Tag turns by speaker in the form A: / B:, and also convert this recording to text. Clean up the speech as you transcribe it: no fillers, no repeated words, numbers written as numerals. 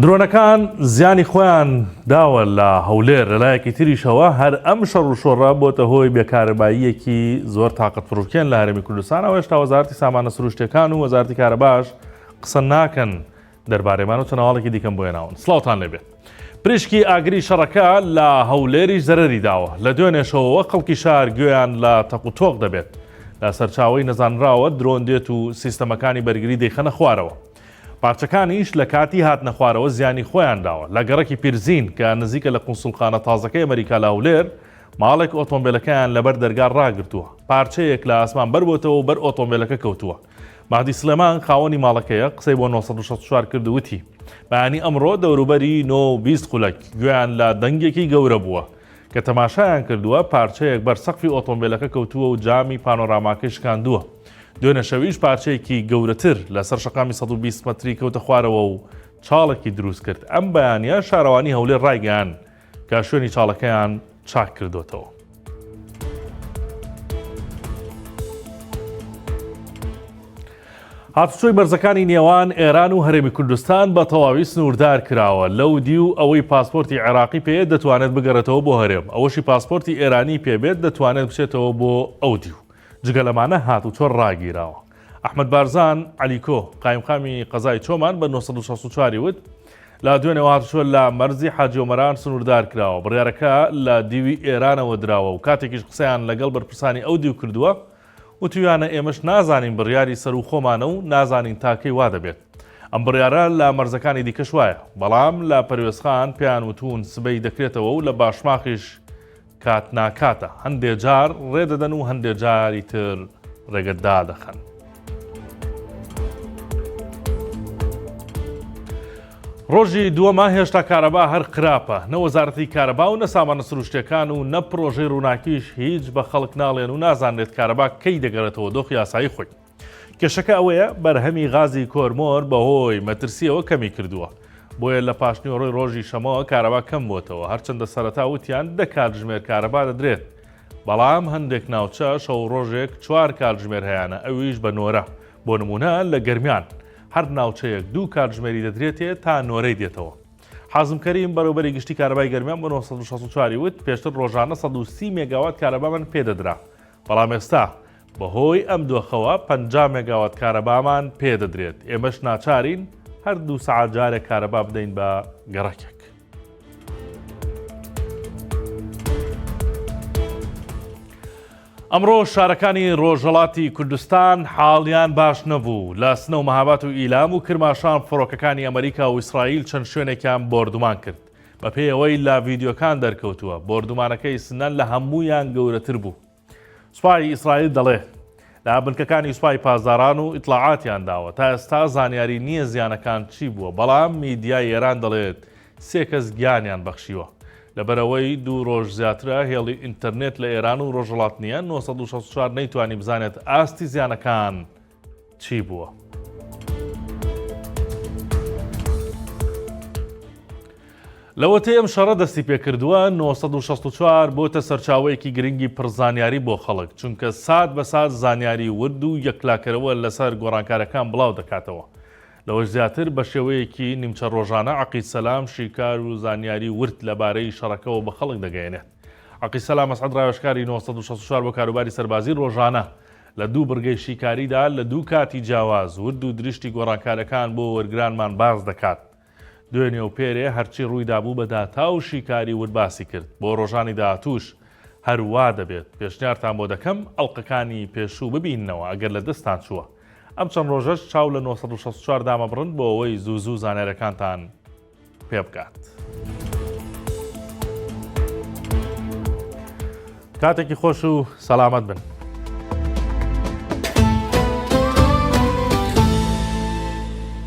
A: درۆنەکان زیانی خۆیان داوە لە هەولێر لەلایەکی تریشەوە هەر ئەم شەڕ و شۆڕە بۆتە هۆی بێکارەباییەکی زۆر تااقەت فڕوکێن لە هەرێمی کوردستانەوە. هێشتا وەزارەتی سامانە سروشتەکان و وەزارەتی کارەباش قسە ناکەن دەربارەیمان و چەناوەڵێکی دیکەم بۆ هێناون. سڵاوتان لێبێت. پرشکی ئاگری شەڕەکە لە هەولێریش زەرەری داوە. لە دوێنێشەوە خەڵکی شار گوێیان لە تەق و تۆق دەبێت. لە سەرچاوەی نەزانراوە درۆن دێت و سیستەمەکانی بەرگری دەیخەنە خوارەوە. پارچەکانیش لە کاتی هاتنە خوارەوە زیانی خۆیان داوە. لە گەڕەکی پیرزین کە نزیکە لە قونسوڵخانە تازەکەی ئەمریکا لە هەولێر ماڵێک ئۆتۆمبیلەکەیان لەبەر دەرگا ڕاگرتووە. پارچەیەک لە ئاسمان بەربۆتەوە و بەر ئۆتۆمبیلەکە کەوتووە. مادی سلێمان خاوەنی ماڵەکەیە قسەی بۆ 964 کردووتی بەیانی ئەمڕۆ دەوروبەری 9-20 خولەک گوێیان لە دەنگێکی گەورە بووە کە تەماشایان کردووە پارچەیەک بەر سەقفی ئۆتۆمبیلەکە کەوتووە و جامی پانۆراماکەی شکاندووە. دوێنە شەویش پارچەیەکی گەورەتر لە سەر شەقامی 120 مەتری کەوتە خوارەوە و چاڵێکی دروست کرد. ئەم بەیانیە شارەوانی هەولێر ڕایگەیان کە شوێنی چاڵەکەیان چاک کردوتەوە. هاتوچۆی بەرزەکانی نێوان ئێران و هەرێمی کوردستان بە تەواوی سنووردار کراوە. لەو دی و ئەوەی پاسپۆرتی عێراقی پێ دەتوانێت بگەڕێتەوە بۆ هەرێم، ئەوەشی پاسپۆرتی ئێرانی پێبێت دەتوانێت بچێتەوە بۆ ئەو دی و جگە لەمانە هاتوچۆ ڕاگیراوە. ئەحمەد بارزان عەلیکۆ قایمقامی قەزای چۆمان بە 964 وت لە دوێنێ هاتوچۆ لە مەرزی حاجیۆمەران سنووردار کراوە. بڕیارەکە لە دیوی ئێرانەوە دراوە و کاتێکیش قسەیان لەگەڵ بەرپرسانی ئەو دی و کردووە و تویانە ئێمەش نازانین بڕیاری سەر و خۆمانە و نازانین تاکەی وا دەبێت. ئەم بڕیارە لە مەرزەکانی دیکەش وایە، بەڵام لە پەروێزخان پێیان وتون سبەی دەکرێتەوە و لە باشماخیش کات ناکاتە. هەندێک جار ڕێدەدەن و هەندێک جاری تر ڕێگەتدا دەخەن. ڕۆژی دووەمە هێشتا کارەبا هەر قراپە. نە وەزارەتی کارەبا و نە سامانە سروشتیەکان و نە پرۆژەی ڕووناکیش هیچ بە خەڵک ناڵێن و نازانێت کارەبا کەی دەگەڕێتەوە دۆخی یاسایی خۆی. کێشەکە ئەوەیە بەرهەمی غازی کۆرمۆر بەهۆی مەترسیەوە کەمی کردووە. بۆیە لە پاشنیوەڕۆی ڕۆژی شەمەوە کارەبا کەم بۆتەوە. هەرچەندە سەرەتا وتیان 10 کاتژمێر کارەبا دەدرێت، بەڵام هەندێک ناوچە شەو ڕۆژێک 4 کاتژمێر هەیەە، ئەویش بە نۆرە. بۆ نمونە لە گەرمیان هەر ناوچەیەک 2 کاتژمێری دەدرێتێت تا نۆرەی دێتەوە. حازم کەریم بەڕێوەبەری گشتی کارەبای گەرمیان بە 964 وت پێشتر ڕۆژانە 130 مێگاوات کارەبامان پێدەدرا، بەڵام ئێستا بەهۆی ئەم دۆخەوە 50 مێگاوات کارەبامان پێدەدرێت. ئێمەش ناچارین هەر 2 سەعات جارێک کارەبا بدەین بە گەڕەکێک. ئەمڕۆ شارەکانی ڕۆژهەڵاتی کوردستان حاڵیان باش نەبوو. لە سنە و مەهابات و ئیلام و کرماشان فڕۆکەکانی ئەمریکا و ئیسرائیل چەند شوێنێکیان بۆردومان کرد. بە پێیەوەی لە ڤیدیۆکان دەرکەوتووە بۆردومانەکەی سنەن لە هەموویان گەورەتر بوو. سوپای ئیسرائیل دەڵێ لە بنکەکانی سوپای پازداران و ئیطلاعاتیان داوە تا ئێستا زانیاری نییە زیانەکان چی بووە، بەڵام میدیای ئێران دەڵێت 3 کەس گیانیان بەخشیوە. لەبەرەوەی 2 ڕۆژ زیاترە هێڵی ئینتەرنێت لە ئێران و ڕۆژهەڵات نیە 964 نەیتوانی بزانێت ئاستی زیانەکان چی بووە. لەوەتەی ئەم شەڕە دەستی پێکردووە 964 بۆتە سەرچاوەیەکی گرنگی پڕزانیاری بۆ خەڵک، چونکە سات بە سات زانیاری ورد و یەکلاکەرەوە لەسەر گۆڕانکارەکان بڵاو دەکاتەوە. لەوەش زیاتر بە شێوەیەکی نیمچە ڕۆژانە عەقید سەلام شیکار و زانیاری ورد لەبارەی شەڕەکەەوە بە خەڵک دەگەیەنێت. عەقید سەلام مەسعەد ڕاوێژکاری 964 بۆ کاروباری سەربازی ڕۆژانە لە 2 بڕگەی شیکاریدا لە 2 کاتی جیاواز ورد و دروشتی گۆڕانکارەکان بۆ وەرگرانمان باز دەکات. دوێنێ و پێرێ هەرچی ڕوویدا بوو بە داتا و شیکاری ورد باسی کرد. بۆ ڕۆژانی داهاتووش هەروە دەبێت پێشنیارتان بۆ دەکەم ئەڵلقەکانی پێشوو ببینەوە ئەگەر لە دەستان چووە. ئەم چەند ڕۆژەش چاو لە 964 دامە بڕن بۆ ئەوەی زوو زانیاریەکانتان پێ بکات. کاتێکی خۆش و سەلامەت بن.